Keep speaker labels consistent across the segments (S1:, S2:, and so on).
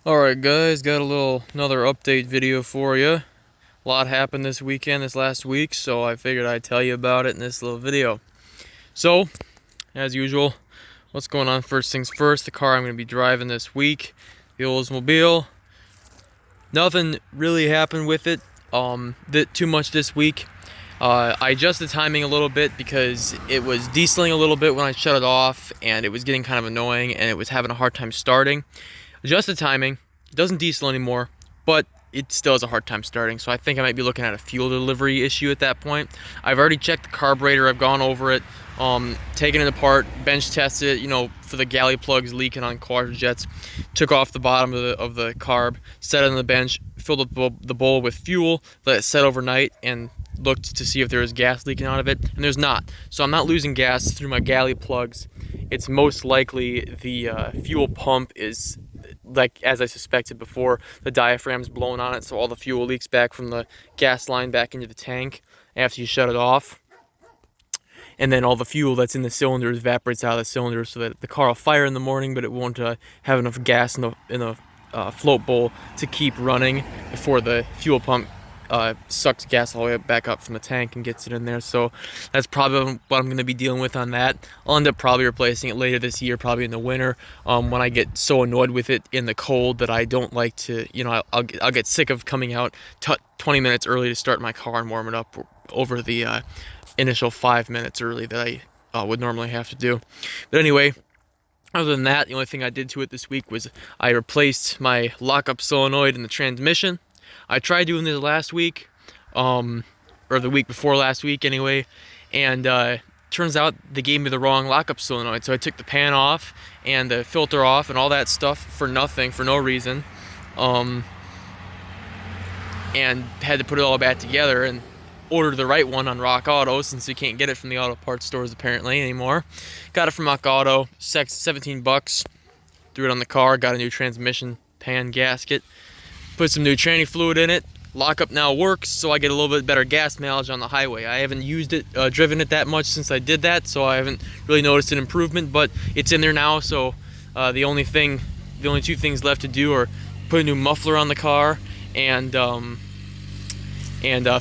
S1: Alright guys, got another update video for you. A lot happened this last week, so I figured I'd tell you about it in this little video. So, as usual, what's going on? First things first, the car I'm going to be driving this week, the Oldsmobile. Nothing really happened with it too much this week. I adjusted the timing a little bit because it was dieseling a little bit when I shut it off, and it was getting kind of annoying, and it was having a hard time starting. Adjusted timing, it doesn't diesel anymore, but it still has a hard time starting, so I think I might be looking at a fuel delivery issue at that point. I've already checked the carburetor, I've gone over it, taken it apart, bench tested it, for the galley plugs leaking on quadra jets. Took off the bottom of the carb, set it on the bench, filled up the bowl with fuel, let it set overnight, and looked to see if there was gas leaking out of it, and there's not. So I'm not losing gas through my galley plugs. It's most likely the fuel pump is, like as I suspected before, the diaphragm's blown on it, so all the fuel leaks back from the gas line back into the tank after you shut it off. And then all the fuel that's in the cylinders evaporates out of the cylinders, so that the car will fire in the morning, but it won't have enough gas in the float bowl to keep running before the fuel pump sucks gas all the way back up from the tank and gets it in there. So that's probably what I'm going to be dealing with on that. I'll end up probably replacing it later this year, probably in the winter, when I get so annoyed with it in the cold that I don't like to, I'll get sick of coming out 20 minutes early to start my car and warm it up over the initial 5 minutes early that I would normally have to do. But anyway, other than that, the only thing I did to it this week was I replaced my lockup solenoid in the transmission. I tried doing this last week, or the week before last week anyway, and turns out they gave me the wrong lockup solenoid. So I took the pan off and the filter off and all that stuff for nothing, for no reason, and had to put it all back together and ordered the right one on Rock Auto, since you can't get it from the auto parts stores apparently anymore. Got it from Rock Auto, 17 bucks, threw it on the car, got a new transmission pan gasket, put some new tranny fluid in it. Lockup now works, so I get a little bit better gas mileage on the highway. I haven't used it, driven it that much since I did that, so I haven't really noticed an improvement, but it's in there now. So the only two things left to do are put a new muffler on the car and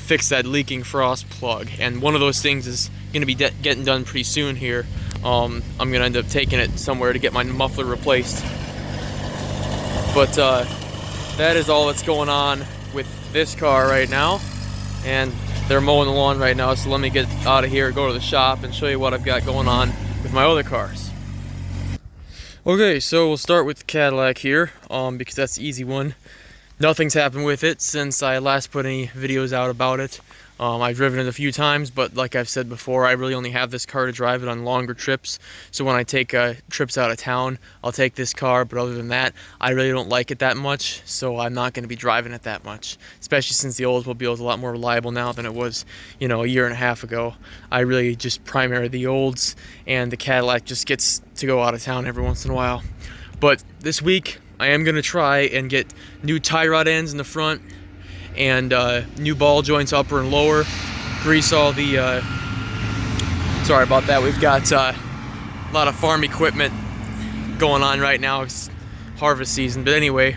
S1: fix that leaking frost plug. And one of those things is going to be getting done pretty soon here. I'm going to end up taking it somewhere to get my muffler replaced. But that is all that's going on with this car right now, and they're mowing the lawn right now, so let me get out of here, go to the shop, and show you what I've got going on with my other cars. Okay, so we'll start with the Cadillac here, because that's the easy one. Nothing's happened with it since I last put any videos out about it. I've driven it a few times, but like I've said before, I really only have this car to drive it on longer trips. So when I take trips out of town, I'll take this car, but other than that, I really don't like it that much, so I'm not going to be driving it that much, especially since the Oldsmobile is a lot more reliable now than it was, a year and a half ago. I really just primary the Olds, and the Cadillac just gets to go out of town every once in a while. But this week, I am going to try and get new tie rod ends in the front, and new ball joints upper and lower, grease all the sorry about that, we've got a lot of farm equipment going on right now. It's harvest season, but anyway,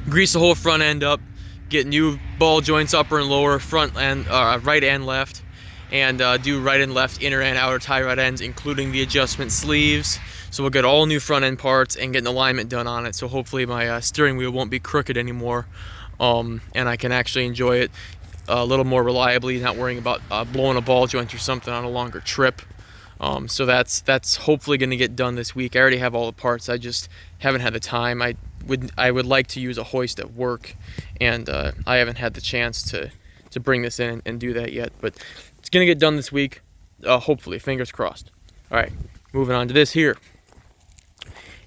S1: grease the whole front end up, get new ball joints upper and lower, front and right and left, and do right and left inner and outer tie rod ends, including the adjustment sleeves. So we'll get all new front end parts and get an alignment done on it, so hopefully my steering wheel won't be crooked anymore. And I can actually enjoy it a little more reliably, not worrying about blowing a ball joint or something on a longer trip. So that's hopefully going to get done this week. I already have all the parts, I just haven't had the time. I would like to use a hoist at work, and I haven't had the chance to bring this in and do that yet. But it's going to get done this week, hopefully, fingers crossed. All right, moving on to this here.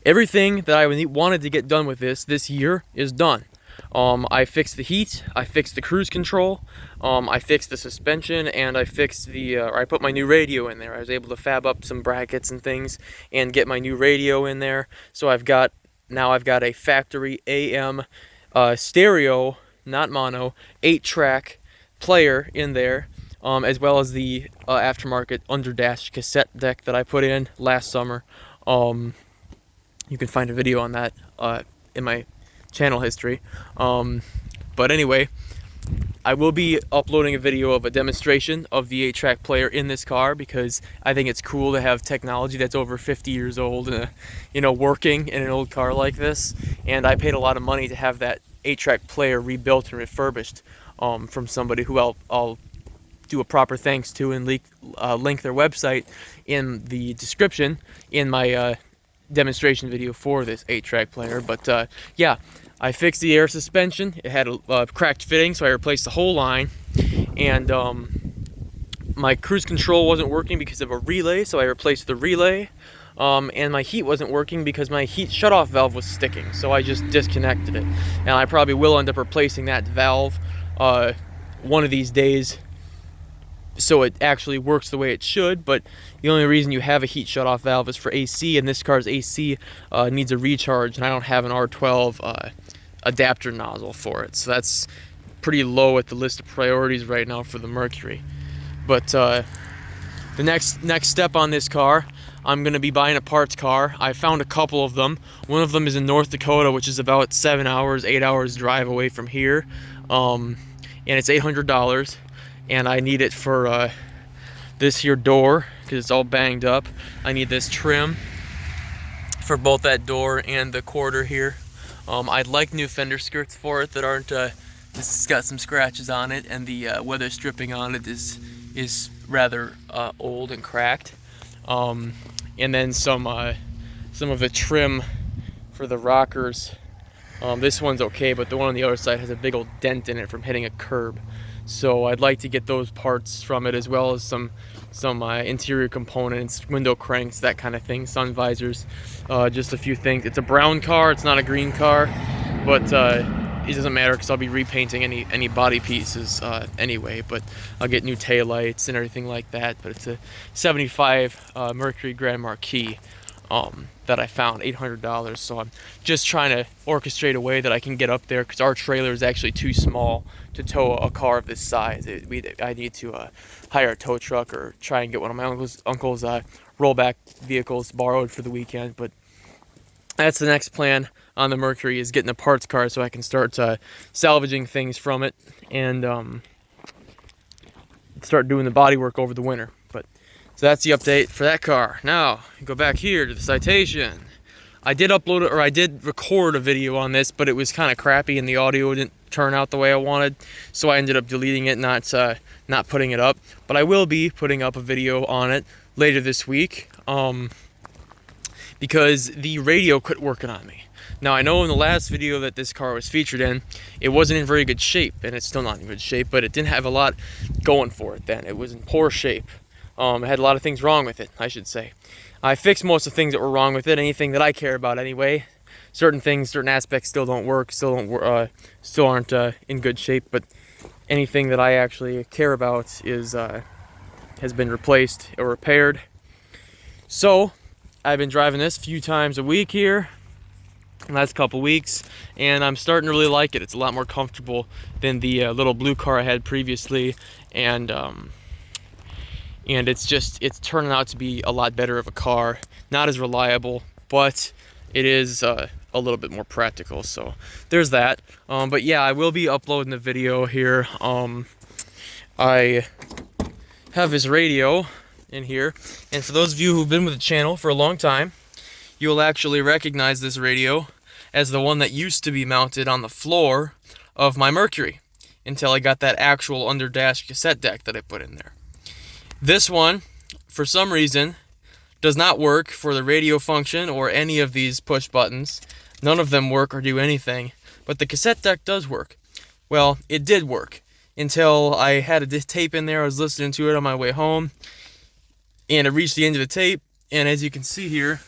S1: Everything that I wanted to get done with this year is done. I fixed the heat, I fixed the cruise control, I fixed the suspension, and I fixed I put my new radio in there. I was able to fab up some brackets and things and get my new radio in there. So now I've got a factory AM stereo, not mono, 8-track player in there, as well as the aftermarket underdash cassette deck that I put in last summer. You can find a video on that in my channel history. But anyway, I will be uploading a video of a demonstration of the 8-track player in this car, because I think it's cool to have technology that's over 50 years old, working in an old car like this. And I paid a lot of money to have that 8-track player rebuilt and refurbished from somebody who I'll do a proper thanks to and link their website in the description in my demonstration video for this 8-track player. But yeah, I fixed the air suspension. It had a cracked fitting, so I replaced the whole line. And my cruise control wasn't working because of a relay, so I replaced the relay. And my heat wasn't working because my heat shutoff valve was sticking, so I just disconnected it. And I probably will end up replacing that valve one of these days, so it actually works the way it should. But the only reason you have a heat shutoff valve is for AC, and this car's AC needs a recharge, and I don't have an R12 adapter nozzle for it, so that's pretty low at the list of priorities right now for the Mercury. But the next step on this car, I'm going to be buying a parts car. I found a couple of them. One of them is in North Dakota, which is about 8 hours drive away from here, and it's $800. And I need it for this here door, because it's all banged up. I need this trim for both that door and the quarter here. I'd like new fender skirts for it that aren't, this has got some scratches on it, and the weather stripping on it is rather old and cracked. And then some of the trim for the rockers. This one's okay, but the one on the other side has a big old dent in it from hitting a curb. So I'd like to get those parts from it, as well as some interior components, window cranks, that kind of thing, sun visors, just a few things. It's a brown car, it's not a green car, but it doesn't matter because I'll be repainting any body pieces anyway. But I'll get new taillights and everything like that. But it's a 75 Mercury Grand Marquis that I found, $800. So I'm just trying to orchestrate a way that I can get up there, because our trailer is actually too small to tow a car of this size. I need to hire a tow truck or try and get one of my uncle's rollback vehicles borrowed for the weekend. But that's the next plan on the Mercury, is getting a parts car so I can start salvaging things from it and start doing the body work over the winter. But so that's the update for that car. Now go back here to the Citation. I did record a video on this, but it was kind of crappy and the audio didn't turn out the way I wanted, so I ended up deleting it, not putting it up. But I will be putting up a video on it later this week, because the radio quit working on me. Now, I know in the last video that this car was featured in, it wasn't in very good shape, and it's still not in good shape, but it didn't have a lot going for it then. It was in poor shape. It had a lot of things wrong with it, I should say. I fixed most of the things that were wrong with it, anything that I care about anyway. Certain things, certain aspects still don't work, still aren't in good shape, but anything that I actually care about has been replaced or repaired. So I've been driving this a few times a week here the last couple weeks, and I'm starting to really like it. It's a lot more comfortable than the little blue car I had previously, and it's turning out to be a lot better of a car. Not as reliable, but it is a little bit more practical. So there's that. But yeah, I will be uploading the video here. I have this radio in here, and for those of you who've been with the channel for a long time, you will actually recognize this radio as the one that used to be mounted on the floor of my Mercury until I got that actual under dash cassette deck that I put in there. This one, for some reason, does not work for the radio function or any of these push buttons. None of them work or do anything, but the cassette deck does work. Well, it did work until I had a tape in there. I was listening to it on my way home, and it reached the end of the tape, and as you can see here,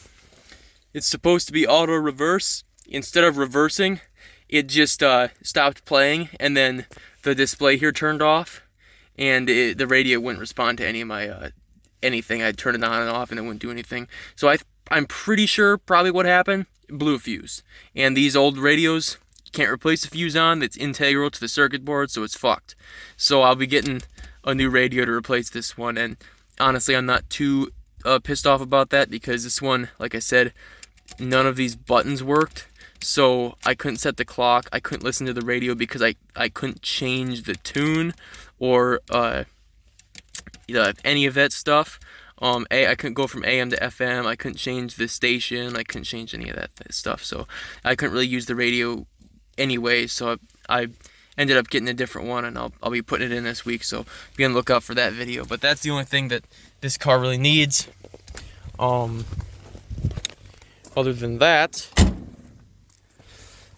S1: it's supposed to be auto reverse. Instead of reversing, it just stopped playing, and then the display here turned off, and the radio wouldn't respond to any of my anything. I'd turn it on and off, and it wouldn't do anything. So I'm pretty sure probably what happened, blew a fuse. And these old radios, you can't replace the fuse on. That's integral to the circuit board, so it's fucked. So I'll be getting a new radio to replace this one, and honestly, I'm not too pissed off about that, because this one, like I said, none of these buttons worked. so I couldn't set the clock, I couldn't listen to the radio because I couldn't change the tune or any of that stuff. I couldn't go from AM to FM, I couldn't change the station, I couldn't change any of that stuff, so I couldn't really use the radio anyway, so I ended up getting a different one, and I'll be putting it in this week, so be on the lookout for that video. But that's the only thing that this car really needs. Other than that,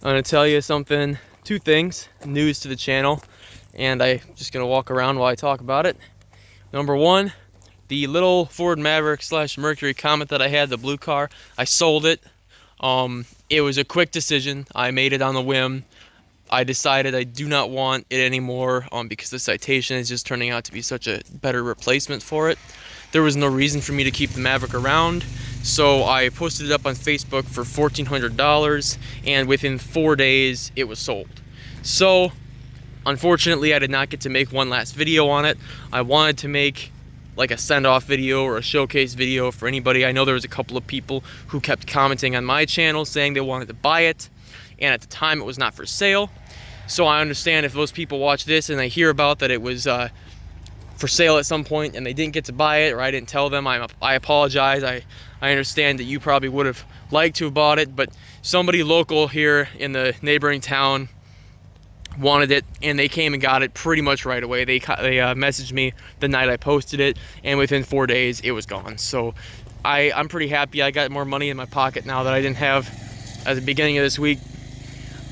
S1: I'm going to tell you something, two things, news to the channel, and I'm just going to walk around while I talk about it. Number one, the little Ford Maverick / Mercury Comet that I had, the blue car, I sold it. It was a quick decision. I made it on the whim. I decided I do not want it anymore because the Citation is just turning out to be such a better replacement for it. There was no reason for me to keep the Maverick around, so I posted it up on Facebook for $1,400, and within 4 days it was sold. So unfortunately I did not get to make one last video on it. I wanted to make like a send-off video or a showcase video for anybody. I know there was a couple of people who kept commenting on my channel saying they wanted to buy it, and at the time it was not for sale. So I understand if those people watch this and they hear about that it was for sale at some point and they didn't get to buy it, or I didn't tell them, I apologize. I understand that you probably would have liked to have bought it, but somebody local here in the neighboring town wanted it, and they came and got it pretty much right away. They messaged me the night I posted it, and within 4 days it was gone. So I'm pretty happy. I got more money in my pocket now that I didn't have at the beginning of this week,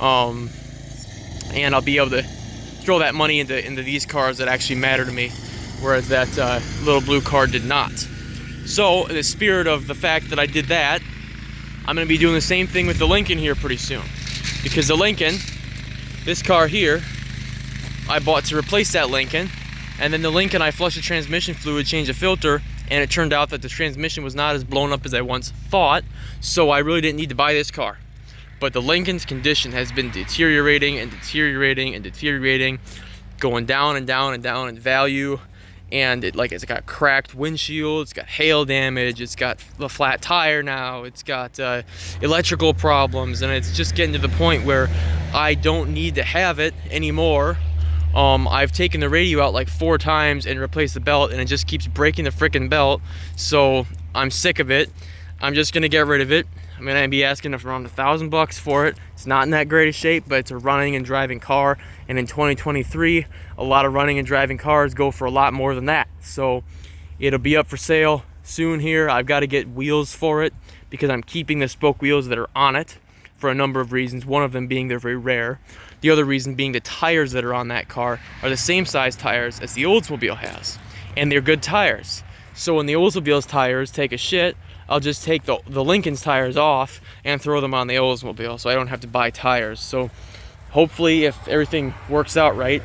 S1: and I'll be able to throw that money into these cars that actually matter to me, whereas that little blue car did not. So in the spirit of the fact that I did that, I'm going to be doing the same thing with the Lincoln here pretty soon, because the Lincoln, this car here, I bought to replace that Lincoln, and then the Lincoln I flushed the transmission fluid, changed the filter, and it turned out that the transmission was not as blown up as I once thought, so I really didn't need to buy this car. But the Lincoln's condition has been deteriorating and deteriorating and deteriorating, going down and down and down in value, and it's got cracked windshield, it's got hail damage, it's got a flat tire now, it's got electrical problems, and it's just getting to the point where I don't need to have it anymore. I've taken the radio out like 4 times and replaced the belt, and it just keeps breaking the freaking belt, so I'm sick of it. I'm just gonna get rid of it. I'm gonna be asking around $1,000 for it. It's not in that great of shape, but it's a running and driving car, and in 2023 a lot of running and driving cars go for a lot more than that. So it'll be up for sale soon here. I've got to get wheels for it because I'm keeping the spoke wheels that are on it for a number of reasons, one of them being they're very rare. The other reason being the tires that are on that car are the same size tires as the Oldsmobile has, and they're good tires. So when the Oldsmobile's tires take a shit, I'll just take the Lincoln's tires off and throw them on the Oldsmobile, so I don't have to buy tires. So hopefully, if everything works out right,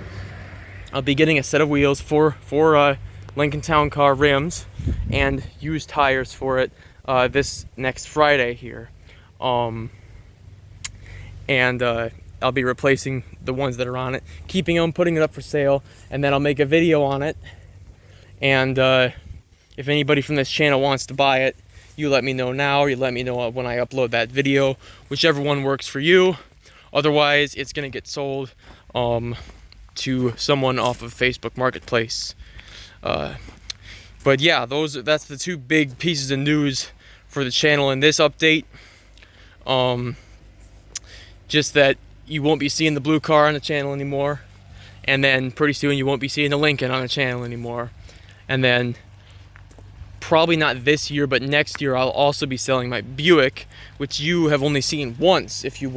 S1: I'll be getting a set of wheels for Lincoln Town Car rims and used tires for it this next Friday here. And I'll be replacing the ones that are on it, keeping them, putting it up for sale, and then I'll make a video on it. And if anybody from this channel wants to buy it, you let me know now, or you let me know when I upload that video, whichever one works for you. Otherwise, it's gonna get sold to someone off of Facebook Marketplace. But yeah, that's the 2 big pieces of news for the channel in this update. Just that you won't be seeing the blue car on the channel anymore, and then pretty soon you won't be seeing the Lincoln on the channel anymore, and then probably not this year, but next year I'll also be selling my Buick, which you have only seen once. If you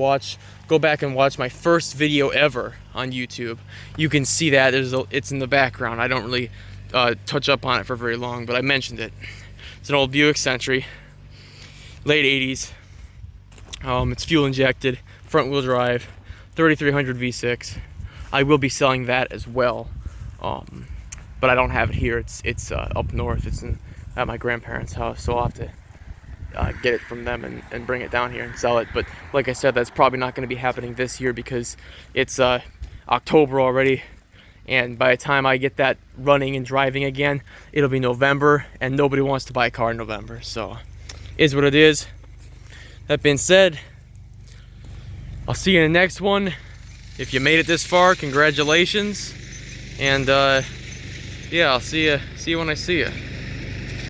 S1: go back and watch my first video ever on YouTube, you can see that it's in the background. I don't really touch up on it for very long, but I mentioned it. It's an old Buick Century, late 80s. It's fuel injected, front wheel drive, 3300 V6. I will be selling that as well, but I don't have it here. It's up north. It's at my grandparents' house, so I'll have to get it from them and bring it down here and sell it. But like I said, that's probably not going to be happening this year because it's October already, and by the time I get that running and driving again, it'll be November, and nobody wants to buy a car in November, so is what it is. That being said, I'll see you in the next one. If you made it this far, congratulations. And yeah, I'll see you when I see you.